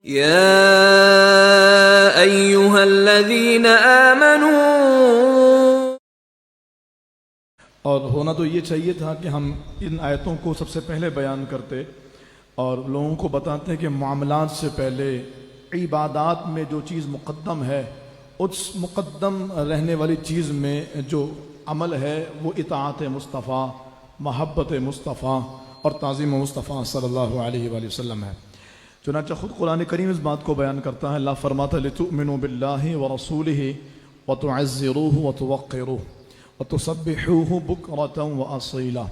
يا أيها الذين آمنوا، اور ہونا تو یہ چاہیے تھا کہ ہم ان آیتوں کو سب سے پہلے بیان کرتے اور لوگوں کو بتاتے کہ معاملات سے پہلے عبادات میں جو چیز مقدم ہے، اس مقدم رہنے والی چیز میں جو عمل ہے وہ اطاعت مصطفیٰ، محبت مصطفیٰ اور تعظیم مصطفیٰ صلی اللہ علیہ وآلہ وسلم ہے۔ چنانچہ خود قرآن کریم اس بات کو بیان کرتا ہے، اللہ فرماتا ہے لِتُؤْمِنُوا بِاللَّهِ وَرَسُولِهِ وَتُعَزِّرُوهُ وَتُوَقِّرُوهُ وَتُسَبِّحُوهُ بُكْرَةً وَأَصِيلًا۔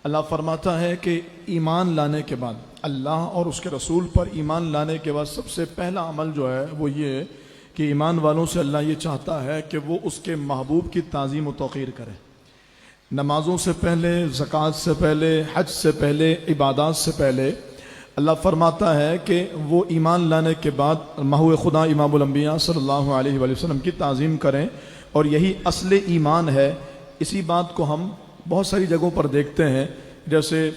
اللہ فرماتا ہے کہ ایمان لانے کے بعد، اللہ اور اس کے رسول پر ایمان لانے کے بعد سب سے پہلا عمل جو ہے وہ یہ کہ ایمان والوں سے اللہ یہ چاہتا ہے کہ وہ اس کے محبوب کی تعظیم و توقیر کرے۔ نمازوں سے پہلے، زکوٰۃ سے پہلے، حج سے پہلے، عبادات سے پہلے اللہ فرماتا ہے کہ وہ ایمان لانے کے بعد محو خدا امام الانبیاء صلی اللہ علیہ وآلہ وسلم کی تعظیم کریں، اور یہی اصل ایمان ہے۔ اسی بات کو ہم بہت ساری جگہوں پر دیکھتے ہیں، جیسے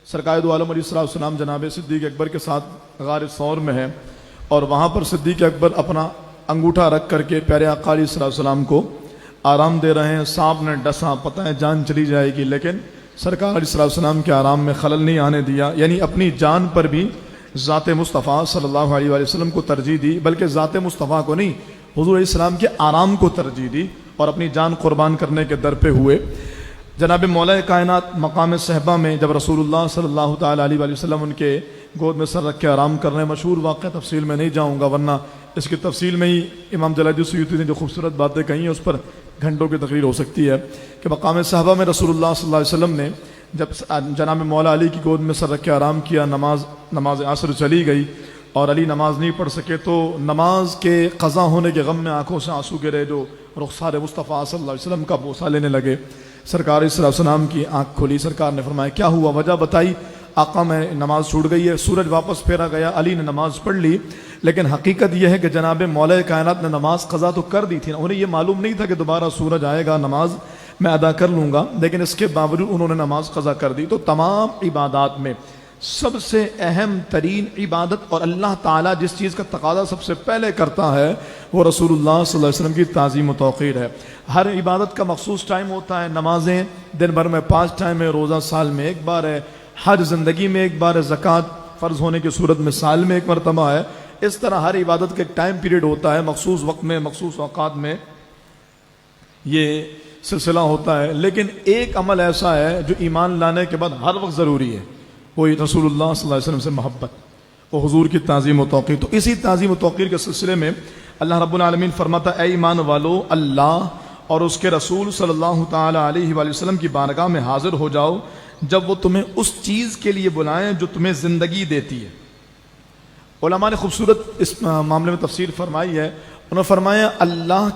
سرکار دو عالم علیہ السلام جناب صدیق اکبر کے ساتھ غار ثور میں ہے، اور وہاں پر صدیق اکبر اپنا انگوٹھا رکھ کر کے پیارے آقا علیہ السلام کو آرام دے رہے ہیں۔ سانپ نے ڈسا، پتہ ہے جان چلی جائے گی، لیکن سرکار علیہ السلام کے آرام میں خلل نہیں آنے دیا، یعنی اپنی جان پر بھی ذات مصطفیٰ صلی اللہ علیہ وآلہ وسلم کو ترجیح دی، بلکہ ذات مصطفیٰ کو نہیں، حضور علیہ السلام کے آرام کو ترجیح دی اور اپنی جان قربان کرنے کے در پہ ہوئے۔ جناب مولا کائنات مقام صحبہ میں جب رسول اللہ صلی اللہ تعالیٰ علیہ وآلہ وسلم ان کے گود میں سر رکھ کے آرام کر رہے ہیں، مشہور واقعہ، تفصیل میں نہیں جاؤں گا ورنہ اس کی تفصیل میں ہی امام جلال الدین سیوطی نے جو خوبصورت باتیں کہی ہیں اس پر گھنٹوں کی تقریر ہو سکتی ہے، کہ مقام صحبہ میں رسول اللہ صلی اللہ علیہ وسلم نے جب جناب مولا علی کی گود میں سر رکھ کے آرام کیا، نماز عصر چلی گئی اور علی نماز نہیں پڑھ سکے، تو نماز کے قضا ہونے کے غم میں آنکھوں سے آنسو گرے، جو رخسار مصطفیٰ صلی اللہ علیہ وسلم کا بوسہ لینے لگے۔ سرکار علیہ السلام کی آنکھ کھلی، سرکار نے فرمایا کیا ہوا، وجہ بتائی۔ آقا میں نماز چھوٹ گئی ہے۔ سورج واپس پھیرا گیا، علی نے نماز پڑھ لی، لیکن حقیقت یہ ہے کہ جناب مولا کائنات نے نماز قضا تو کر دی تھی، انہیں یہ معلوم نہیں تھا کہ دوبارہ سورج آئے گا، نماز میں ادا کر لوں گا، لیکن اس کے باوجود انہوں نے نماز قضا کر دی۔ تو تمام عبادات میں سب سے اہم ترین عبادت اور اللہ تعالیٰ جس چیز کا تقاضا سب سے پہلے کرتا ہے وہ رسول اللہ صلی اللہ علیہ وسلم کی تعظیم و توقیر ہے۔ ہر عبادت کا مخصوص ٹائم ہوتا ہے، نمازیں دن بھر میں 5 ٹائم ہے، روزہ سال میں 1 بار ہے، حج زندگی میں 1 بار ہے، زکوٰۃ فرض ہونے کی صورت میں سال میں 1 مرتبہ ہے۔ اس طرح ہر عبادت کا ایک ٹائم پیریڈ ہوتا ہے، مخصوص وقت میں، مخصوص اوقات میں یہ سلسلہ ہوتا ہے۔ لیکن ایک عمل ایسا ہے جو ایمان لانے کے بعد ہر وقت ضروری ہے، وہی رسول اللہ صلی اللہ علیہ وسلم سے محبت، وہ حضور کی تعظیم و توقیر۔ تو اسی تعظیم و توقیر کے سلسلے میں اللہ رب العالمین فرماتا اے ایمان والو، اللہ اور اس کے رسول صلی اللہ تعالیٰ علیہ وآلہ وسلم کی بارگاہ میں حاضر ہو جاؤ جب وہ تمہیں اس چیز کے لیے بلائیں جو تمہیں زندگی دیتی ہے۔ علماء نے خوبصورت اس معاملے میں تفسیر فرمائی ہے، انہوں نے فرمایا اللہ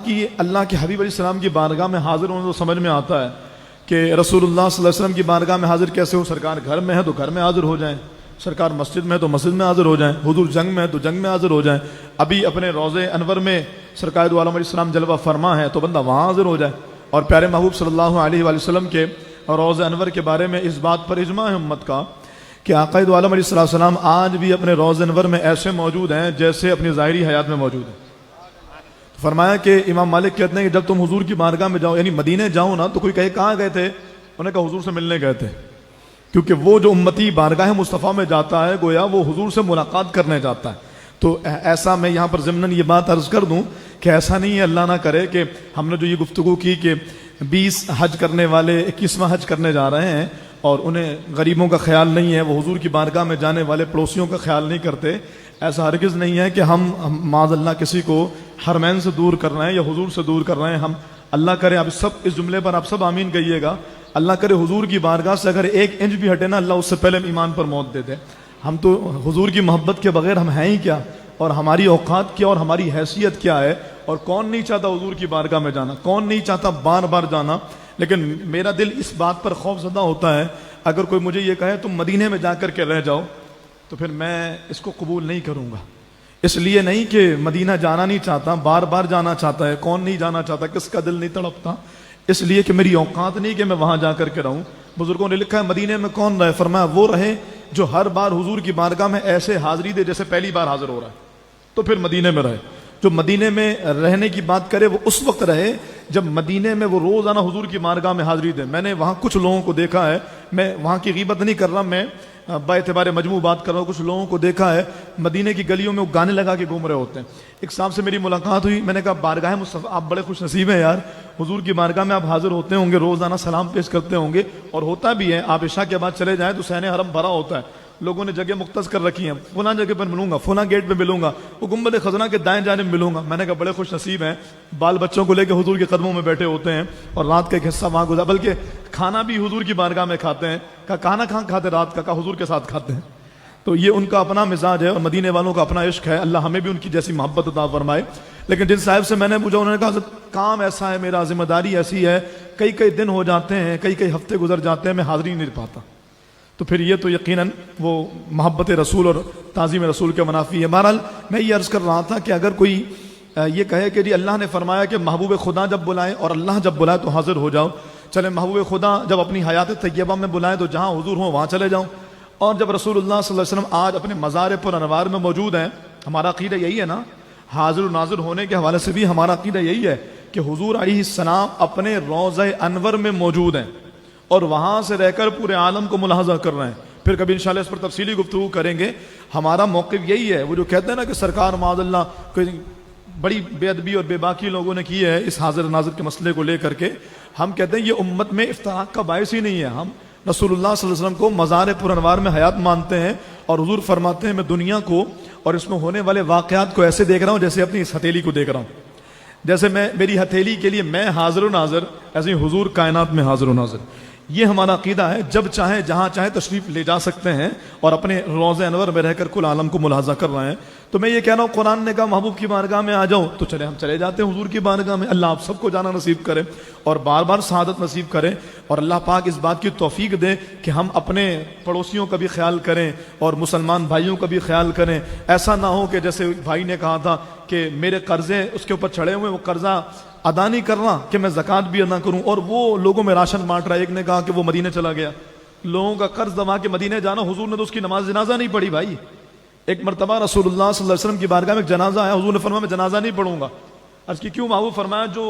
کے حبیب علیہ السلام کی بارگاہ میں حاضر ہونے تو سمجھ میں آتا ہے کہ رسول اللہ صلی اللہ علیہ وسلم کی بارگاہ میں حاضر کیسے ہو، سرکار گھر میں ہے تو گھر میں حاضر ہو جائیں، سرکار مسجد میں ہے تو مسجد میں حاضر ہو جائیں، حضور جنگ میں ہے تو جنگ میں حاضر ہو جائیں، ابھی اپنے روضے انور میں سرکار دو عالم علیہ السلام جلوہ فرما ہے تو بندہ وہاں حاضر ہو جائے۔ اور پیارے محبوب صلی اللہ علیہ وآلہ وسلم کے روضہ انور کے بارے میں اس بات پر اجماع ہے امت کا کہ آقا دو عالم علیہ السلام آج بھی اپنے روضہ انور میں ایسے موجود ہیں جیسے اپنی ظاہری حیات میں موجود ہیں۔ فرمایا کہ امام مالک کہتے ہیں کہ جب تم حضور کی بارگاہ میں جاؤ، یعنی مدینے جاؤ نا، تو کوئی کہے کہاں گئے تھے، انہوں نے کہا حضور سے ملنے گئے تھے، کیونکہ وہ جو امتی بارگاہ مصطفیٰ میں جاتا ہے گویا وہ حضور سے ملاقات کرنے جاتا ہے۔ تو ایسا میں یہاں پر ضمناً یہ بات عرض کر دوں کہ ایسا نہیں ہے، اللہ نہ کرے کہ ہم نے جو یہ گفتگو کی کہ 20 حج کرنے والے 21واں حج کرنے جا رہے ہیں اور انہیں غریبوں کا خیال نہیں ہے، وہ حضور کی بارگاہ میں جانے والے پڑوسیوں کا خیال نہیں کرتے۔ ایسا ہرگز نہیں ہے کہ ہم معاذ اللہ کسی کو حرمین سے دور کر رہے ہیں یا حضور سے دور کر رہے ہیں۔ ہم اللہ کرے آپ سب اس جملے پر آپ سب آمین کہیے گا، اللہ کرے حضور کی بارگاہ سے اگر 1 انچ بھی ہٹے نا، اللہ اس سے پہلے ایمان پر موت دے دے۔ ہم تو حضور کی محبت کے بغیر ہم ہیں ہی کیا، اور ہماری اوقات کیا اور ہماری حیثیت کیا ہے، اور کون نہیں چاہتا حضور کی بارگاہ میں جانا، کون نہیں چاہتا بار بار جانا۔ لیکن میرا دل اس بات پر خوف زدہ ہوتا ہے اگر کوئی مجھے یہ کہے تم مدینے میں جا کر کے رہ جاؤ، تو پھر میں اس کو قبول نہیں کروں گا۔ اس لیے نہیں کہ مدینہ جانا نہیں چاہتا، بار بار جانا چاہتا ہے، کون نہیں جانا چاہتا، کس کا دل نہیں تڑپتا، اس لیے کہ میری اوقات نہیں کہ میں وہاں جا کر کے رہوں۔ بزرگوں نے لکھا ہے مدینے میں کون رہے، فرمایا وہ رہے جو ہر بار حضور کی بارگاہ میں ایسے حاضری دے جیسے پہلی بار حاضر ہو رہا ہے، تو پھر مدینے میں رہے۔ جو مدینے میں رہنے کی بات کرے وہ اس وقت رہے جب مدینے میں وہ روزانہ حضور کی بارگاہ میں حاضری دے۔ میں نے وہاں کچھ لوگوں کو دیکھا ہے، میں وہاں کی غیبت نہیں کر رہا، میں با اعتبار مجموع بات کر رہا ہوں، کچھ لوگوں کو دیکھا ہے مدینے کی گلیوں میں وہ گانے لگا کے گھوم رہے ہوتے ہیں۔ ایک صاحب سے میری ملاقات ہوئی، میں نے کہا بارگاہ مصطفیٰ آپ بڑے خوش نصیب ہیں یار، حضور کی بارگاہ میں آپ حاضر ہوتے ہوں گے، روزانہ سلام پیش کرتے ہوں گے، اور ہوتا بھی ہے آپ عشاء کے بعد چلے جائیں تو صحن حرم بھرا ہوتا ہے، لوگوں نے جگہ مختص کر رکھی ہیں، فلاں جگہ پر ملوں گا، فلاں گیٹ پہ ملوں گا، وہ گنبد خزنہ کے دائیں جانب ملوں گا۔ میں نے کہا بڑے خوش نصیب ہیں، بال بچوں کو لے کے حضور کے قدموں میں بیٹھے ہوتے ہیں اور رات کا ایک حصہ وہاں گزار، بلکہ کھانا بھی حضور کی بارگاہ میں کھاتے ہیں۔ کہا کھانا کہاں کھاتے رات کا؟ کہا حضور کے ساتھ کھاتے ہیں۔ تو یہ ان کا اپنا مزاج ہے اور مدینے والوں کا اپنا عشق ہے، اللہ ہمیں بھی ان کی جیسی محبت عطا فرمائے۔ لیکن جن صاحب سے میں نے پوچھا، انہوں نے کہا حضرت کام ایسا ہے، میرا ذمہ داری ایسی ہے، کئی دن ہو جاتے ہیں، کئی ہفتے گزر جاتے ہیں، میں حاضری نہیں پاتا۔ تو پھر یہ تو یقیناً وہ محبت رسول اور تعظیم رسول کے منافی ہے۔ بہرحال میں یہ عرض کر رہا تھا کہ اگر کوئی یہ کہے کہ جی اللہ نے فرمایا کہ محبوب خدا جب بلائے اور اللہ جب بلائے تو حاضر ہو جاؤ، چلے محبوب خدا جب اپنی حیات طیبہ میں بلائے تو جہاں حضور ہوں وہاں چلے جاؤں، اور جب رسول اللہ صلی اللہ علیہ وسلم آج اپنے مزار پر انوار میں موجود ہیں، ہمارا عقیدہ یہی ہے نا، حاضر و ناظر ہونے کے حوالے سے بھی ہمارا عقیدہ یہی ہے کہ حضور علیہ السلام اپنے روضہ انور میں موجود ہیں اور وہاں سے رہ کر پورے عالم کو ملاحظہ کر رہے ہیں۔ پھر کبھی انشاءاللہ اس پر تفصیلی گفتگو کریں گے۔ ہمارا موقف یہی ہے، وہ جو کہتے ہیں نا کہ سرکار معاذ اللہ کوئی بڑی بے ادبی اور بے باکی لوگوں نے کی ہے اس حاضر ناظر کے مسئلے کو لے کر کے، ہم کہتے ہیں یہ امت میں افتراق کا باعث ہی نہیں ہے۔ ہم رسول اللہ صلی اللہ علیہ وسلم کو مزار پر انوار میں حیات مانتے ہیں، اور حضور فرماتے ہیں میں دنیا کو اور اس میں ہونے والے واقعات کو ایسے دیکھ رہا ہوں جیسے اپنی اس ہتھیلی کو دیکھ رہا ہوں، جیسے میری ہتھیلی کے لیے میں حاضر و ناظر، ایسے ہی حضور کائنات میں حاضر و ناظر۔ یہ ہمارا عقیدہ ہے، جب چاہیں جہاں چاہیں تشریف لے جا سکتے ہیں اور اپنے روضہ انور میں رہ کر کل عالم کو ملاحظہ کر رہے ہیں۔ تو میں یہ کہہ رہا ہوں قرآن نے کہا محبوب کی بارگاہ میں آ جاؤ، تو چلے ہم چلے جاتے ہیں حضور کی بارگاہ میں۔ اللہ آپ سب کو جانا نصیب کرے اور بار بار سعادت نصیب کرے، اور اللہ پاک اس بات کی توفیق دے کہ ہم اپنے پڑوسیوں کا بھی خیال کریں اور مسلمان بھائیوں کا بھی خیال کریں۔ ایسا نہ ہو کہ جیسے بھائی نے کہا تھا کہ میرے قرضے اس کے اوپر چڑھے ہوئے، وہ قرضہ ادا نہیں کر رہا کہ میں زکوٰۃ بھی ادا کروں، اور وہ لوگوں میں راشن بانٹ رہا ہے۔ ایک نے کہا کہ وہ مدینے چلا گیا، لوگوں کا قرض دبا کے مدینے جانا، حضور نے تو اس کی نماز جنازہ نہیں پڑھی بھائی۔ ایک مرتبہ رسول اللہ صلی اللہ علیہ وسلم کی بارگاہ میں ایک جنازہ آیا، حضور نے فرمایا میں جنازہ نہیں پڑھوں گا۔ عرض کی کیوں؟ محبوب فرمایا جو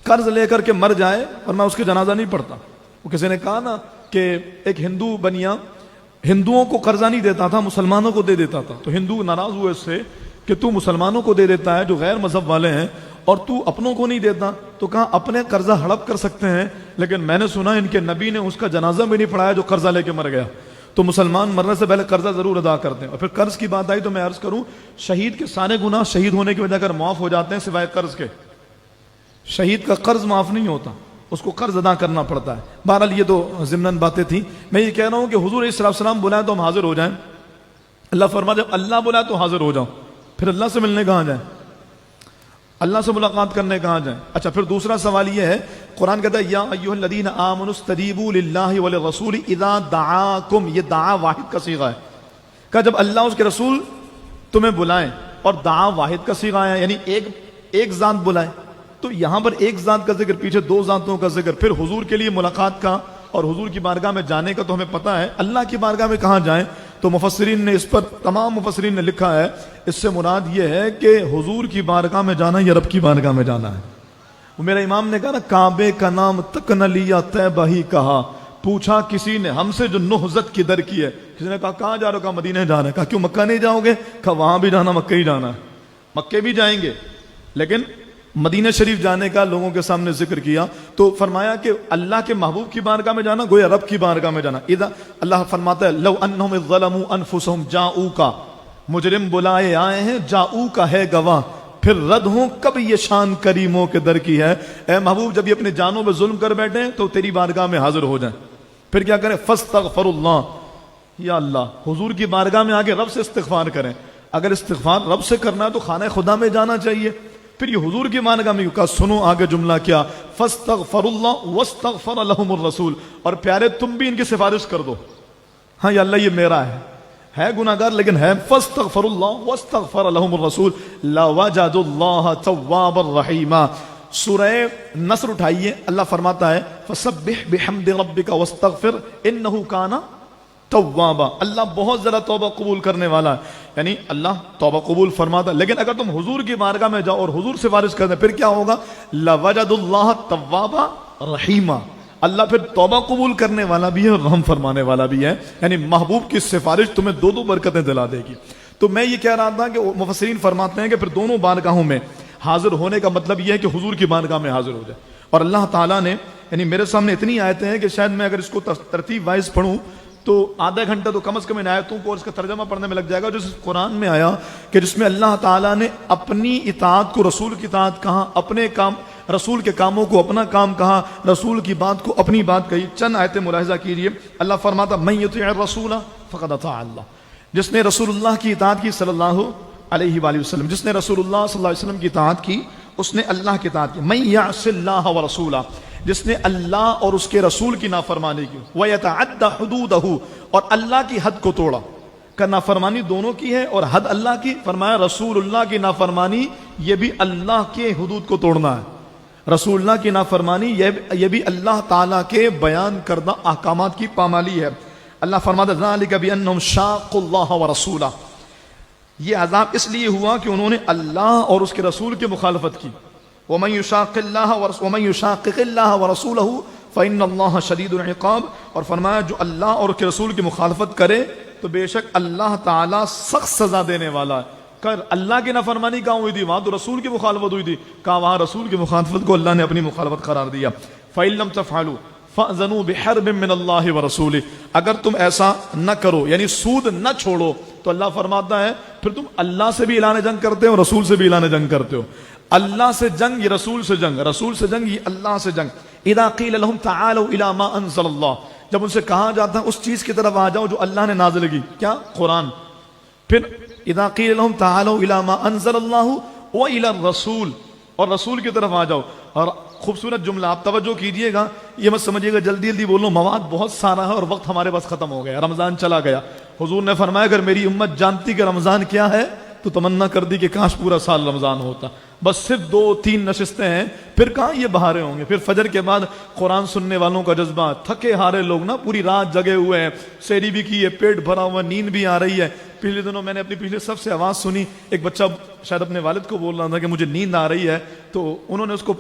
قرض لے کر کے مر جائے اور میں اس کے جنازہ نہیں پڑھتا۔ وہ کسی نے کہا نا کہ ایک ہندو بنیا ہندوؤں کو قرضہ نہیں دیتا تھا، مسلمانوں کو دے دیتا تھا، تو ہندو ناراض ہوئے اس سے کہ تو مسلمانوں کو دے دیتا ہے جو غیر مذہب والے ہیں اور تو اپنوں کو نہیں دیتا۔ تو کہا اپنے قرضہ ہڑپ کر سکتے ہیں، لیکن میں نے سنا ان کے نبی نے اس کا جنازہ بھی نہیں پڑھایا جو قرضہ لے کے مر گیا۔ تو مسلمان مرنے سے پہلے قرضہ ضرور ادا کرتے ہیں۔ اور پھر قرض کی بات آئی تو میں عرض کروں شہید کے سارے گناہ شہید ہونے کی وجہ کر معاف ہو جاتے ہیں سوائے قرض کے۔ شہید کا قرض معاف نہیں ہوتا، اس کو قرض ادا کرنا پڑتا ہے۔ بہرحال یہ تو ضمناً باتیں تھیں۔ میں یہ کہہ رہا ہوں کہ حضور علیہ السلام بلائیں تو ہم حاضر ہو جائیں۔ اللہ فرما جب اللہ بلائے تو حاضر ہو جاؤ، پھر اللہ سے ملنے کہاں جائیں، اللہ سے ملاقات کرنے کہاں جائیں؟ اچھا پھر دوسرا سوال یہ ہے، قرآن کہتا ہے یا ایھا الذین آمنوا استجیبوا للہ وللرسول اذا دعاکم، یہ دعا واحد کا صیغہ ہے۔ کہ جب اللہ اس کے رسول تمہیں بلائیں، اور دعا واحد کا صیغہ ہے یعنی ایک ذات بلائے، تو یہاں پر ایک ذات کا ذکر، پیچھے دو ذاتوں کا ذکر، پھر حضور کے لیے ملاقات کا اور حضور کی بارگاہ میں جانے کا تو ہمیں پتہ ہے، اللہ کی بارگاہ میں کہاں جائیں؟ تو مفسرین نے اس پر، تمام مفسرین نے لکھا ہے اس سے مراد یہ ہے کہ حضور کی بارگاہ میں جانا یا رب کی بارگاہ میں جانا ہے۔ وہ میرا امام نے کہا نا کعبے کا نام تک نہ لیا طیبہ ہی کہا، پوچھا کسی نے ہم سے جو نہضت کی در کی ہے، کسی نے کہا کہاں جا رہے ہو؟ کہا مدینہ جا رہے ہیں۔ کہا کیوں مکہ نہیں جاؤ گے؟ کہا وہاں بھی جانا، مکہ ہی جانا ہے، مکے بھی جائیں گے، لیکن مدینہ شریف جانے کا لوگوں کے سامنے ذکر کیا۔ تو فرمایا کہ اللہ کے محبوب کی بارگاہ میں جانا گویا رب کی بارگاہ میں جانا۔ اذا اللہ فرماتا ہے لو انہم ظلموا انفسہم جاؤکا، مجرم بلائے آئے ہیں، جاؤکا ہے گواہ، پھر رد ہوں کب یہ شان کریموں کے در کی ہے۔ اے محبوب جب یہ اپنے جانوں پہ ظلم کر بیٹھے تو تیری بارگاہ میں حاضر ہو جائیں، پھر کیا کریں؟ فاستغفر اللہ، یا اللہ حضور کی بارگاہ میں آگے رب سے استغفار کریں۔ اگر استغفار رب سے کرنا ہے تو خانہ خدا میں جانا چاہیے۔ پھر یہ حضور کی بارگاہ میں کہا، سنو آگے جملہ کیا، فاستغفر اللہ واستغفر لهم الرسول، اور پیارے تم بھی ان کی سفارش کر دو، ہاں یا اللہ یہ میرا ہے گناہگار لیکن ہے، فاستغفر اللہ واستغفر لهم الرسول لوجدوا اللہ توابا رحیما۔ سورہ نصر اٹھائیے، اللہ فرماتا ہے فسبح بحمد ربک واستغفر انہ کان توابا, اللہ بہت زیادہ توبہ قبول کرنے والا ہے. یعنی اللہ توبہ قبول فرماتا ہے. لیکن اگر تم حضور کی بارگاہ میں جاؤ اور حضور سے سفارش کرتے پھر کیا ہوگا؟ لوجد اللہ توابا رحیما, اللہ پھر توبہ قبول کرنے والا بھی ہے اور رحم فرمانے والا بھی ہے. یعنی محبوب کی سفارش تمہیں دو دو برکتیں دلا دے گی. تو میں یہ کہہ رہا تھا کہ مفسرین فرماتے ہیں کہ پھر دونوں بارگاہوں میں حاضر ہونے کا مطلب یہ ہے کہ حضور کی بارگاہ میں حاضر ہو جائے. اور اللہ تعالیٰ نے, یعنی میرے سامنے اتنی آیتیں ہیں کہ شاید میں اگر اس کو ترتیب وائز پڑھوں تو آدھا گھنٹہ تو کم از کم ان آیتوں کو اور اس کا ترجمہ پڑھنے میں لگ جائے گا, جو قرآن میں آیا کہ جس میں اللہ تعالیٰ نے اپنی اطاعت کو رسول کی اطاعت کہا, اپنے کام رسول کے کاموں کو اپنا کام کہا, رسول کی بات کو اپنی بات کہی. چند آیتیں ملاحظہ کیجیے. اللہ فرماتا من یطیع الرسول فقد اطاع اللہ, جس نے رسول اللہ کی اطاعت کی صلی اللہ علیہ وآلہ وسلم, جس نے رسول اللہ صلی اللہ علیہ وسلم کی اطاعت کی اس نے اللہ کی اطاعت کی. من یعص اللہ ورسولہ, جس نے اللہ اور اس کے رسول کی نافرمانی کی. وَيَتَعَدَّ حُدُودَهُ, اور اللہ کی حد کو توڑا. کا نافرمانی دونوں کی ہے اور حد اللہ کی. فرمایا رسول اللہ کی نافرمانی یہ بھی اللہ کے حدود کو توڑنا ہے. رسول اللہ کی نافرمانی یہ بھی اللہ تعالیٰ کے بیان کردہ احکامات کی پامالی ہے. اللہ فرماتا ذَلِكَ بِأَنَّهُمْ شَاقُّوا اللَّهَ وَرَسُولَهُ, یہ عذاب اس لیے ہوا کہ انہوں نے اللہ اور اس کے رسول کی مخالفت کی. وَمَن يُشَاقِقِ اللَّهَ وَرَسُولَهُ فَإِنَّ اللَّهَ شَدِيدُ الْعِقَابِ, اور فرمایا جو اللہ اور اس کے رسول کی مخالفت کرے تو بے شک اللہ تعالیٰ سخت سزا دینے والا ہے. کر اللہ کی نافرمانی کہاں ہوئی تھی؟ وہاں تو رسول کی مخالفت ہوئی تھی. کہاں وہاں رسول کی مخالفت کو اللہ نے اپنی مخالفت قرار دیا. فَإِن لَّمْ تَفْعَلُوا فَأْذَنُوا بِحَرْبٍ مِّنَ اللَّهِ وَرَسُولِهِ, اگر تم ایسا نہ کرو یعنی سود نہ چھوڑو تو اللہ فرماتا ہے پھر تم اللہ سے بھی اعلان جنگ کرتے ہو, رسول سے بھی اعلان جنگ کرتے ہو. اللہ سے جنگ یہ رسول سے جنگ, رسول سے جنگ یہ اللہ سے جنگ. اذا قیل لهم تعالوا الى ما انزل اللہ, جب ان سے کہا جاتا ہے اس چیز کی طرف آ جاؤ جو اللہ نے نازل کی, کیا؟ قرآن. پھر اذا قیل لهم تعالوا الى ما انزل اللہ والى الرسول, اور رسول کی طرف آ جاؤ. اور خوبصورت جملہ آپ توجہ کیجئے گا, یہ مت سمجھیے گا جلدی جلدی بولو, مواد بہت سارا ہے اور وقت ہمارے پاس ختم ہو گیا, رمضان چلا گیا. حضور نے فرمایا اگر میری امت جانتی کہ رمضان کیا ہے تو تمنا کر دی کہ کاش پورا سال رمضان ہوتا. بس صرف 2-3 نشستیں ہیں, پھر کہاں یہ بہاریں ہوں گے. پھر فجر کے بعد قرآن سننے والوں کا جذبہ, تھکے ہارے لوگ نا پوری رات جگے ہوئے ہیں, سحری بھی کی ہے, پیٹ بھرا ہوا, نیند بھی آ رہی ہے. پچھلے دنوں میں نے اپنی پچھلے سب سے آواز سنی, ایک بچہ شاید اپنے والد کو بول رہا تھا کہ مجھے نیند آ رہی ہے, تو انہوں نے اس کو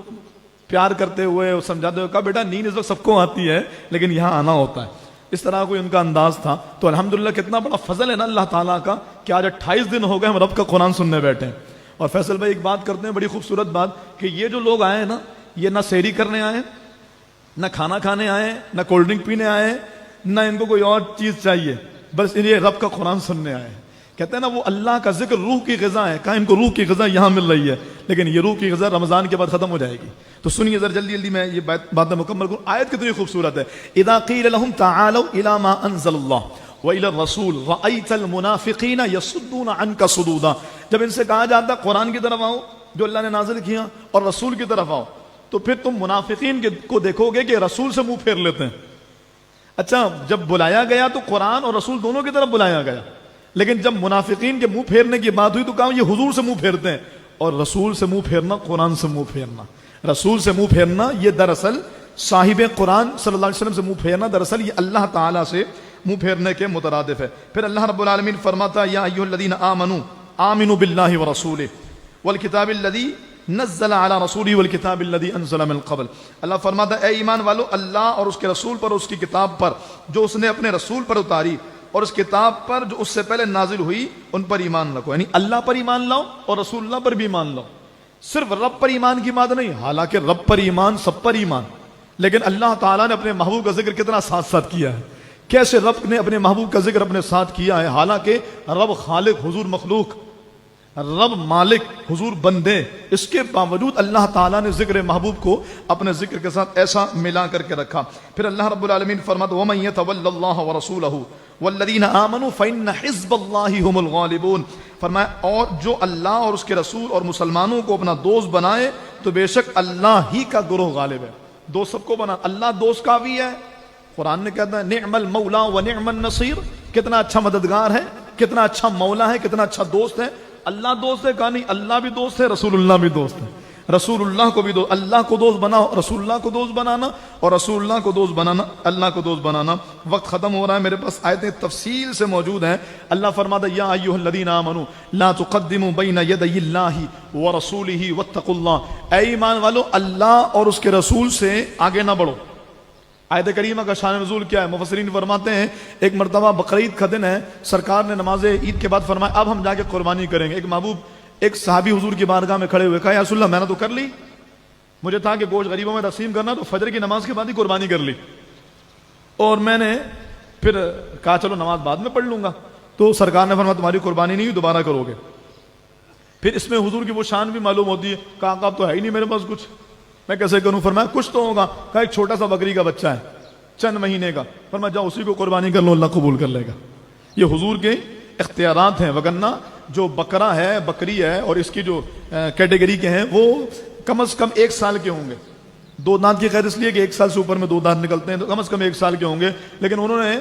پیار کرتے ہوئے سمجھاتے ہوئے کہا بیٹا نیند اس وقت سب کو آتی ہے لیکن یہاں آنا ہوتا ہے. اس طرح کوئی ان کا انداز تھا. تو الحمدللہ کتنا بڑا فضل ہے نا اللہ تعالیٰ کا کہ آج 28 دن ہو گئے ہم رب کا قرآن سننے بیٹھے ہیں. اور فیصل بھائی ایک بات کرتے ہیں بڑی خوبصورت بات, کہ یہ جو لوگ آئے ہیں نا, یہ نہ سحری کرنے آئے, نہ کھانا کھانے آئے, نہ کولڈ ڈرنک پینے آئے, نہ ان کو کوئی اور چیز چاہیے, بس یہ رب کا قرآن سننے آئے. کہتے ہیں نا وہ اللہ کا ذکر روح کی غذا ہے, کہاں ان کو روح کی غذا یہاں مل رہی ہے, لیکن یہ روح کی غذا رمضان کے بعد ختم ہو جائے گی. تو سنیے ذرا جلدی جلدی میں یہ بات مکمل کروں. آیت کتنی خوبصورت ہے. اذا قیل لهم تعالوا الى ما انزل اللہ وإلى الرسول رأيت المنافقین يصدون عنك صدودا, جب ان سے کہا جاتا قرآن کی طرف آؤ جو اللہ نے نازل کیا اور رسول کی طرف آؤ, تو پھر تم منافقین کو دیکھو گے کہ رسول سے منہ پھیر لیتے ہیں. اچھا جب بلایا گیا تو قرآن اور رسول دونوں کی طرف بلایا گیا, لیکن جب منافقین کے منہ پھیرنے کی بات ہوئی تو کہا یہ حضور سے منہ پھیرتے ہیں, اور رسول سے منہ پھیرنا, قرآن سے منہ پھیرنا, رسول سے منہ پھیرنا یہ دراصل صاحب قرآن صلی اللہ علیہ وسلم سے منہ پھیرنا دراصل یہ اللہ تعالیٰ سے منہ پھیرنے کے مترادف ہے. پھر اللہ رب العالمین فرماتا یا ایھا الذین آمنوا آمنوا باللہ ورسولہ والکتاب الذی نزل علی رسولہ والکتاب الذی انزل من قبل. اللہ فرماتا اے ایمان والو, اللہ اور اس کے رسول پر, اس کی کتاب پر جو اس نے اپنے رسول پر اتاری, اور اس کتاب پر جو اس سے پہلے نازل ہوئی ان پر ایمان رکھو. یعنی اللہ پر ایمان لاؤ اور رسول اللہ پر بھی ایمان لاؤ. صرف رب پر ایمان کی بات نہیں, حالانکہ رب پر ایمان سب پر ایمان, لیکن اللہ تعالیٰ نے اپنے محبوب کا ذکر کتنا ساتھ ساتھ کیا ہے. کیسے رب نے اپنے محبوب کا ذکر اپنے ساتھ کیا ہے, حالانکہ رب خالق حضور مخلوق, رب مالک حضور بندے, اس کے باوجود اللہ تعالیٰ نے ذکر محبوب کو اپنے ذکر کے ساتھ ایسا ملا کر کے رکھا. پھر اللہ رب العالمین فرماتا وَمَن يَتَوَلَّ اللَّهَ وَرَسُولَهُ وَالَّذِينَ آمَنُوا فَإِنَّ حِزْبَ اللَّهِ هُمُ الْغَالِبُونَ. فرمایا اور جو اللہ اور اس کے رسول اور مسلمانوں کو اپنا دوست بنائے تو بے شک اللہ ہی کا گروہ غالب ہے. دوست سب کو بنا, اللہ دوست کافی ہے. قرآن نے کہتا ہے نعم المولا و نعم النصیر, کتنا اچھا مددگار ہے, کتنا اچھا مولا ہے, کتنا اچھا دوست ہے. اللہ دوست ہے, کہا نہیں اللہ بھی دوست ہے, رسول اللہ بھی دوست ہے. رسول اللہ کو بھی دوست، اللہ کو دوست بناؤ، رسول اللہ کو دوست بنانا، اور رسول اللہ کو دوست بنانا اللہ کو دوست بنانا۔ وقت ختم ہو رہا ہے، میرے پاس آیتیں تفصیل سے موجود ہیں۔ اللہ فرماتا ہے یا ایھا الذین آمنوا لا تقدموا بین یدی اللہ ورسولہ واتقوا اللہ، اے ایمان والو اللہ اور اس کے رسول سے آگے نہ بڑھو۔ آیت کریمہ کا شان نزول کیا ہے؟ مفسرین فرماتے ہیں ایک مرتبہ بقرعید کا دن ہے، سرکار نے نماز عید کے بعد فرمایا اب ہم جا کے قربانی کریں گے۔ ایک صحابی حضور کی بارگاہ میں کھڑے ہوئے، کہا یا رسول اللہ میں نے تو کر لی، مجھے تھا کہ گوشت غریبوں میں تقسیم کرنا، تو فجر کی نماز کے بعد ہی قربانی کر لی، اور میں نے پھر کہا چلو نماز بعد میں پڑھ لوں گا۔ تو سرکار نے فرمایا تمہاری قربانی نہیں ہوئی، دوبارہ کرو گے۔ پھر اس میں حضور کی وہ شان بھی معلوم ہوتی ہے، کہا اب تو ہے ہی نہیں میرے پاس کچھ، میں کیسے کروں؟ فرمایا کچھ تو ہوگا، کہا ایک چھوٹا سا بکری کا بچہ ہے چند مہینے کا، فرمایا جاؤ اسی کو قربانی کر لو، اللہ قبول کر لے گا۔ یہ حضور کے اختیارات ہیں، وگرنہ جو بکرا ہے، بکری ہے، اور اس کی جو کیٹیگری کے ہیں وہ کم از کم 1 سال کے ہوں گے۔ 2 دانت کی خیر اس لیے کہ 1 سال سے اوپر میں 2 دانت نکلتے ہیں، تو کم از کم 1 سال کے ہوں گے، لیکن انہوں نے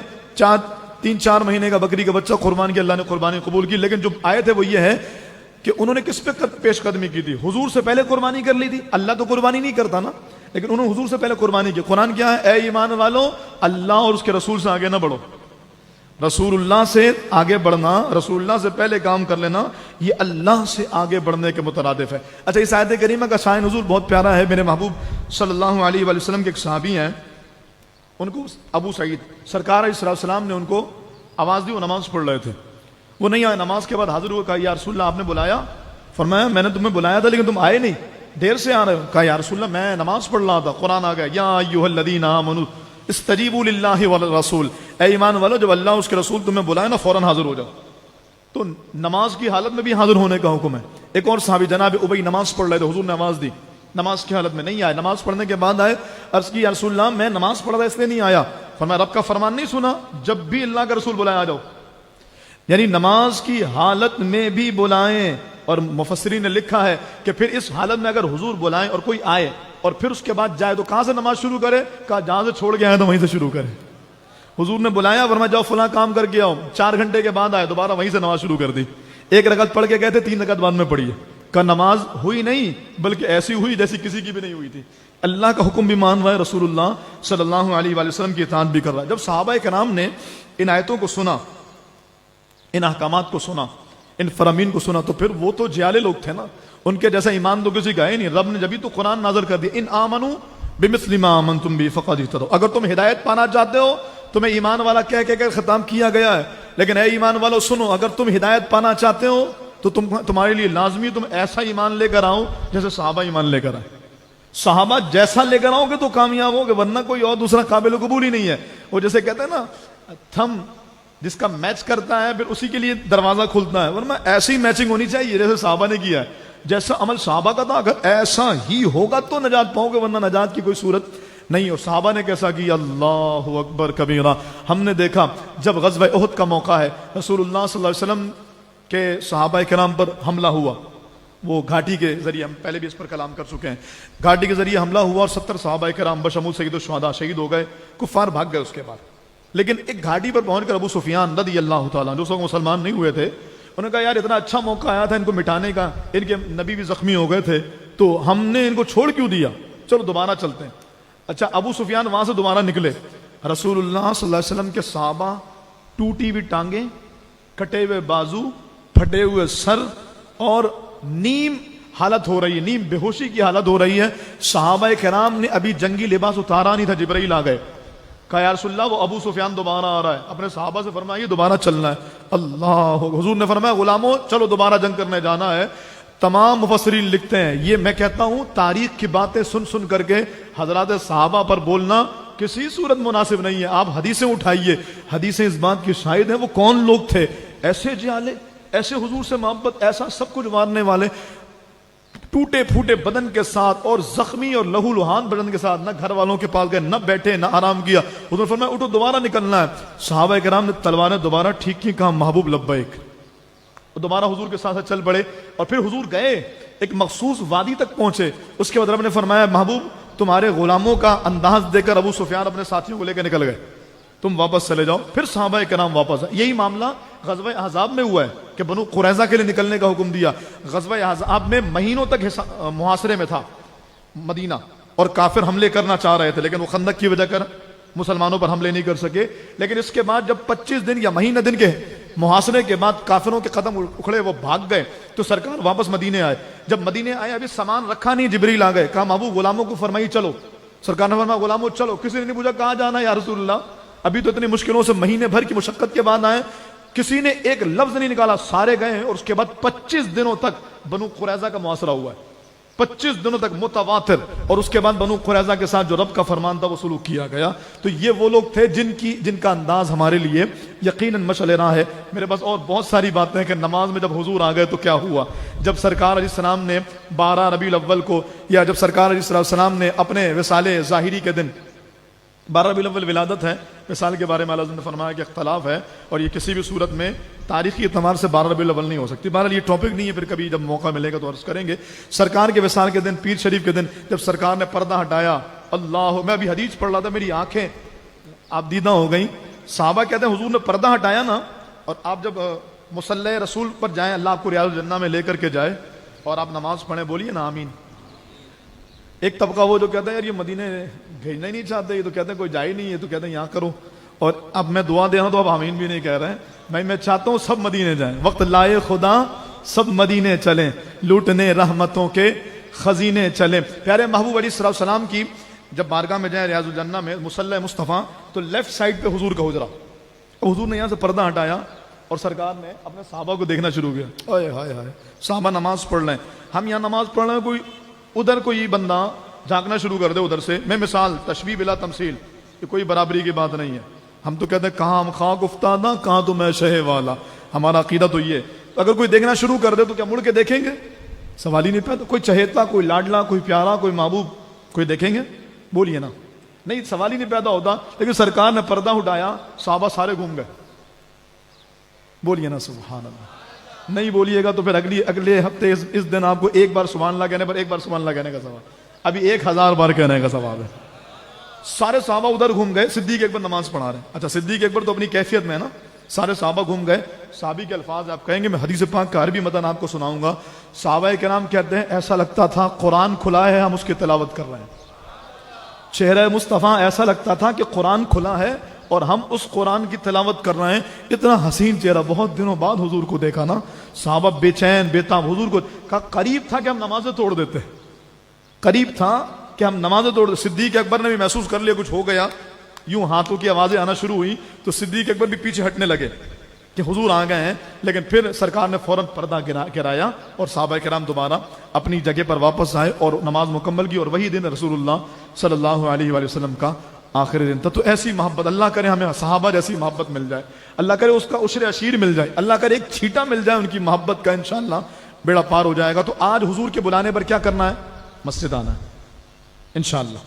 3-4 مہینے کا بکری کا بچہ قربان کیا، اللہ نے قربانی قبول کی۔ لیکن جو آیت ہے وہ یہ ہے کہ انہوں نے کس پہ پیش قدمی کی تھی؟ حضور سے پہلے قربانی کر لی تھی۔ اللہ تو قربانی نہیں کرتا نا، لیکن انہوں نے حضور سے پہلے قربانی کی۔ قرآن کیا ہے؟ اے ایمان والو اللہ اور اس کے رسول سے آگے نہ بڑھو۔ رسول اللہ سے آگے بڑھنا، رسول اللہ سے پہلے کام کر لینا، یہ اللہ سے آگے بڑھنے کے مترادف ہے۔ اچھا، اس آیت کریمہ کا شان نزول بہت پیارا ہے۔ میرے محبوب صلی اللہ علیہ وآلہ وسلم کے ایک صحابی ہیں، ان کو ابو سعید، سرکار علیہ السلام نے ان کو آواز دی، وہ نماز پڑھ رہے تھے، وہ نہیں آئے، نماز کے بعد حاضر ہوئے، کہا یا رسول اللہ آپ نے بلایا؟ فرمایا میں نے تمہیں بلایا تھا لیکن تم آئے نہیں، دیر سے آ رہے ہو۔ کہا یا رسول اللہ میں نماز پڑھ رہا تھا، قرآن آ گیا یا ایھا الذین آمنوا استجیبوا للہ والرسول، اے ایمان والو جب اللہ اس کے رسول تمہیں بلائے نا فوراً حاضر ہو جاؤ۔ تو نماز کی حالت میں بھی حاضر ہونے کا حکم ہے۔ ایک اور صحابی جناب ابی نماز پڑھ رہے تھے، حضور نے آواز دی، نماز کی حالت میں نہیں آئے، نماز پڑھنے کے بعد آئے، عرض کی یا رسول اللہ میں نماز پڑھ رہا اس لیے نہیں آیا۔ فرمایا رب کا فرمان نہیں سنا جب بھی اللہ کا رسول بلائے آ جاؤ، یعنی نماز کی حالت میں بھی بلائیں۔ اور مفسرین نے لکھا ہے کہ پھر اس حالت میں اگر حضور بلائیں اور کوئی آئے اور پھر اس کے بعد جائے تو کہاں سے نماز شروع کرے؟ کہا جہاں سے چھوڑ کے آئے تو وہیں سے شروع کرے۔ حضور نے بلایا، فرمایا جاؤ فلاں کام کر کے آؤ، 4 گھنٹے کے بعد آئے، دوبارہ وہیں سے نماز شروع کر دی۔ 1 رکعت پڑھ کے کہتے 3 رکعت بعد میں پڑھیے، کہ نماز ہوئی نہیں بلکہ ایسی ہوئی جیسی کسی کی بھی نہیں ہوئی تھی۔ اللہ کا حکم بھی مان رہا ہے، رسول اللہ صلی اللہ علیہ وآلہ وسلم کی اطاعت بھی کر رہا ہے۔ جب صحابہ کرام نے ان آیتوں کو سنا، ان احکامات کو سنا، ان فرامین کو سنا، تو پھر وہ تو جیالے لوگ تھے نا، ان کے جیسا ایمان تو کسی کا ہے نہیں۔ رب نے جبھی تو قرآن نازل کر دیا، ان آمنوا بمثل ما آمنتم به فقد اهتدوا، اگر تم ہدایت پانا چاہتے ہو تمہیں ایمان والا کہہ کے خطاب کیا گیا ہے، لیکن اے ایمان والو سنو، اگر تم ہدایت پانا چاہتے ہو تو تمہارے لیے لازمی تم ایسا ایمان لے کر آؤ جیسے صحابہ ایمان لے کر آئے۔ صحابہ جیسا لے کر آؤ گے تو کامیاب ہوگے، ورنہ کوئی اور دوسرا قابل قبول ہی نہیں ہے۔ وہ جیسے کہتے ہیں نا تھم جس کا میچ کرتا ہے پھر اسی کے لیے دروازہ کھلتا ہے، ورنہ ایسی میچنگ ہونی چاہیے جیسے صحابہ نے کیا ہے، جیسا عمل صحابہ کا تھا اگر ایسا ہی ہوگا تو نجات پاؤ گے، ورنہ نجات کی کوئی صورت نہیں ہو۔ صحابہ نے کیسا کیا؟ اللہ اکبر کبیرہ۔ ہم نے دیکھا جب غزوہ احد کا موقع ہے، رسول اللہ صلی اللہ علیہ وسلم کے صحابہ کرام پر حملہ ہوا، وہ گھاٹی کے ذریعے، ہم پہلے بھی اس پر کلام کر چکے ہیں، گھاٹی کے ذریعے حملہ ہوا اور 70 صحابہ کرام بشمول سید الشہداء شہید ہو گئے، کفار بھاگ گئے اس کے بعد۔ لیکن ایک گھاٹی پر پہنچ کر ابو سفیان رضی اللہ تعالیٰ جو سب مسلمان نہیں ہوئے تھے، انہوں نے کہا یار اتنا اچھا موقع آیا تھا ان کو مٹانے کا، ان کے نبی بھی زخمی ہو گئے تھے، تو ہم نے ان کو چھوڑ کیوں دیا، چلو دوبارہ چلتے ہیں۔ اچھا، ابو سفیان وہاں سے دوبارہ نکلے، رسول اللہ صلی اللہ علیہ وسلم کے صحابہ، ٹوٹی ہوئی ٹانگیں، کٹے ہوئے بازو، پھٹے ہوئے سر اور نیم حالت ہو رہی ہے، نیم بے ہوشی کی حالت ہو رہی ہے۔ صحابہ کرام نے ابھی جنگی لباس اتارا نہیں تھا، جبرائیل آ گئے، کہا یا رسول اللہ وہ ابو سفیان دوبارہ آ رہا ہے، اپنے صحابہ سے فرمایا دوبارہ چلنا ہے۔ اللہ، حضور نے فرمایا غلاموں چلو دوبارہ جنگ کرنے جانا ہے۔ تمام مفسرین لکھتے ہیں، یہ میں کہتا ہوں تاریخ کی باتیں سن سن کر کے حضرات صحابہ پر بولنا کسی صورت مناسب نہیں ہے۔ آپ حدیثیں اٹھائیے، حدیثیں اس بات کی شاہد ہیں وہ کون لوگ تھے، ایسے جہالے، ایسے حضور سے محبت، ایسا سب کچھ مارنے والے، ٹوٹے پھوٹے بدن کے ساتھ اور زخمی اور لہو لہان بدن کے ساتھ، نہ گھر والوں کے پاس گئے، نہ بیٹھے، نہ آرام کیا۔ حضور نے فرمایا اٹھو دوبارہ نکلنا ہے۔ صحابہ کرام نے تلواریں دوبارہ ٹھیک کی، کہا محبوب لبیک، دوبارہ حضور کے ساتھ چل پڑے، اور پھر حضور گئے ایک مخصوص وادی تک پہنچے۔ اس کے بعد رب نے فرمایا محبوب تمہارے غلاموں کا انداز دے کر ابو سفیان اپنے ساتھیوں کو لے کے نکل گئے، تم واپس چلے جاؤ. پھر صحابہ کرام واپس آئے. یہی معاملہ غزوہ احزاب میں ہوا ہے کہ بنو قریظہ کے لیے نکلنے کا حکم دیا. غزوہ احزاب میں مہینوں تک محاصرے میں تھا مدینہ, اور کافر حملے کرنا چاہ رہے تھے, لیکن وہ خندق کی وجہ کر مسلمانوں پر حملے نہیں کر سکے. لیکن اس کے بعد جب 25 دن یا مہینہ دن کے محاصرے کے بعد کافروں کے قدم اکھڑے, وہ بھاگ گئے, تو سرکار واپس مدینے آئے. جب مدینے آئے ابھی سامان رکھا نہیں, جبریل آ گئے, کہا ابو غلاموں کو فرمائی چلو. سرکار نے فرمایا غلاموں چلو. کسی نے نہیں پوچھا کہاں جانا ہے یا رسول اللہ, ابھی تو اتنی مشکلوں سے مہینے بھر کی مشقت کے بعد آئے. کسی نے ایک لفظ نہیں نکالا, سارے گئے ہیں. اور اس کے بعد 25 دنوں تک بنو قریظہ کا محاصرہ ہوا ہے, 25 دنوں تک متواتر. اور اس کے بعد بنو قریظہ کے ساتھ جو رب کا فرمان تھا وہ سلوک کیا گیا. تو یہ وہ لوگ تھے جن کا انداز ہمارے لیے یقیناً مشعل راہ ہے. میرے پاس اور بہت ساری باتیں ہیں کہ نماز میں جب حضور آ گئے تو کیا ہوا. جب سرکار علیہ السلام نے 12 ربیع الاول کو, یا جب سرکار علیہ السلام نے اپنے وصال ظاہری کے دن, 12 ربیع الاول ولادت ہے, وصال کے بارے میں اللہ نے فرمایا کہ اختلاف ہے, اور یہ کسی بھی صورت میں تاریخی اعتبار سے 12 ربیع الاول نہیں ہو سکتی. بہرحال یہ ٹاپک نہیں ہے, پھر کبھی جب موقع ملے گا تو عرض کریں گے. سرکار کے وصال کے دن, پیر شریف کے دن, جب سرکار نے پردہ ہٹایا, اللہ, میں ابھی حدیث پڑھ رہا تھا, میری آنکھیں آپ دیدہ ہو گئیں. صحابہ کہتے ہیں حضور نے پردہ ہٹایا نا, اور آپ جب مصلی رسول پر جائیں, اللہ آپ کو ریاض الجنہ میں لے کر کے جائے, اور آپ نماز پڑھیں, بولیے نا آمین. ایک طبقہ وہ جو کہتا ہے یار یہ مدینے بھیجنا ہی نہیں چاہتے, یہ تو کہتے ہیں کوئی جائے نہیں ہے, تو کہتے ہیں یہاں کرو. اور اب میں دعا دے رہا ہوں تو اب آمین بھی نہیں کہہ رہے ہیں. میں چاہتا ہوں سب مدینے جائیں, وقت لائے خدا سب مدینے چلیں, لوٹنے رحمتوں کے خزینے چلیں. پیارے محبوب علیہ السلام کی جب بارگاہ میں جائیں ریاض الجنہ میں, مصلی مصطفیٰ, تو لیفٹ سائڈ پہ حضور کا حجرہ. حضور نے یہاں سے پردہ ہٹایا اور سرکار نے اپنے صحابہ کو دیکھنا شروع کیا. اوئے ہائے ہائے, صحابہ نماز پڑھ رہے ہیں, ہم یہاں نماز پڑھ رہے ہیں, کوئی ادھر کوئی بندہ جھانکنا شروع کر دے ادھر سے. میں مثال, تشبیہ بلا تمثیل, یہ کوئی برابری کی بات نہیں ہے. ہم تو کہتے ہیں کہاں ہم خاک افتادہ, کہاں تو میں شہ والا. ہمارا عقیدہ تو یہ, اگر کوئی دیکھنا شروع کر دے تو کیا مڑ کے دیکھیں گے؟ سوال ہی نہیں پیدا. کوئی چہیتا, کوئی لاڈلا, کوئی پیارا, کوئی محبوب, کوئی دیکھیں گے؟ بولیے نا, نہیں, سوال ہی نہیں پیدا ہوتا. لیکن سرکار نے پردہ اٹھایا, صحابہ سارے گھوم گئے. بولیے نا سبحان اللہ. نہیں بولیے گا تو پھر اگلے ہفتے اس دن آپ کو ایک بار سبحان اللہ کہنے پر ایک بار سبحان اللہ کہنے کا ثواب, ابھی 1000 بار کہنے کا ثواب ہے. سارے صحابہ ادھر گھوم گئے, صدیق اکبر نماز پڑھا رہے ہیں. اچھا, صدیق اکبر تو اپنی کیفیت میں ہے نا, سارے صحابہ گھوم گئے. صحابی کے الفاظ آپ کہیں گے, میں حدیث پاک کا عربی متن آپ کو سناؤں گا. صحابہ کرام کہتے ہیں ایسا لگتا تھا قرآن کھلا ہے, ہم اس کی تلاوت کر رہے ہیں. چہرہ مصطفیٰ ایسا لگتا تھا کہ قرآن کھلا ہے اور ہم اس قرآن کی تلاوت کر رہے ہیں. اتنا حسین چہرہ. بہت دنوں بعد حضور کو دیکھا نا, صحابہ بے چین بے تاب. حضور کو کہا قریب تھا کہ ہم نمازیں توڑ دیتے, قریب تھا کہ ہم نمازیں توڑ. صدیق اکبر نے بھی محسوس کر لیا کچھ ہو گیا, یوں ہاتھوں کی آوازیں آنا شروع ہوئی, تو صدیق اکبر بھی پیچھے ہٹنے لگے کہ حضور آ گئے ہیں. لیکن پھر سرکار نے فوراً پردہ گرایا اور صحابہ کرام دوبارہ اپنی جگہ پر واپس آئے اور نماز مکمل کی. اور وہی دن رسول اللہ صلی اللہ علیہ وآلہ وسلم کا آخری دن تھا. تو ایسی محبت, اللہ کرے ہمیں صحابہ جیسی محبت مل جائے, اللہ کرے اس کا عشر عشیر مل جائے, اللہ کرے ایک چھیٹا مل جائے ان کی محبت کا, انشاءاللہ بیڑا پار ہو جائے گا. تو آج حضور کے بلانے پر کیا کرنا ہے؟ مسجد آنا ہے انشاءاللہ.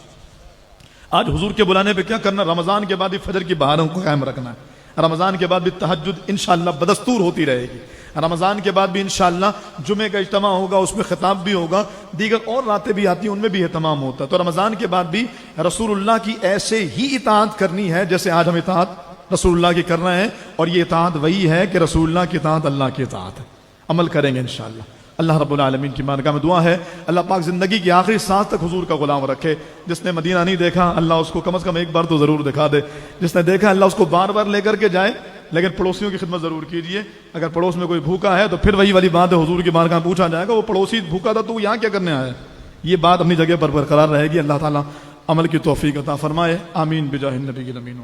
آج حضور کے بلانے پہ کیا کرنا؟ رمضان کے بعد بھی فجر کی بہاروں کو قائم رکھنا ہے. رمضان کے بعد بھی تہجد انشاءاللہ بدستور ہوتی رہے گی. رمضان کے بعد بھی انشاءاللہ جمعے کا اجتماع ہوگا, اس میں خطاب بھی ہوگا, دیگر اور راتیں بھی آتی ہیں ان میں بھی اہتمام ہوتا ہے. تو رمضان کے بعد بھی رسول اللہ کی ایسے ہی اطاعت کرنی ہے جیسے آج ہم اطاعت رسول اللہ کی کر رہے ہیں. اور یہ اطاعت وہی ہے کہ رسول اللہ کی اطاعت اللہ کی اطاعت ہے. عمل کریں گے انشاءاللہ. اللہ رب العالمین کی بارگاہ میں دعا ہے اللہ پاک زندگی کی آخری سانس تک حضور کا غلام رکھے. جس نے مدینہ نہیں دیکھا اللہ اس کو کم از کم ایک بار تو ضرور دکھا دے. جس نے دیکھا اللہ اس کو بار بار لے کر کے جائے. لیکن پڑوسیوں کی خدمت ضرور کیجئے. اگر پڑوس میں کوئی بھوکا ہے تو پھر وہی والی بات ہے, حضور کی بارگاہ میں پوچھا جائے گا وہ پڑوسی بھوکا تھا تو یہاں کیا کرنے آیا ہے. یہ بات اپنی جگہ پر برقرار رہے گی. اللہ تعالیٰ عمل کی توفیق عطا فرمائے. آمین بجاہ النبی الامین.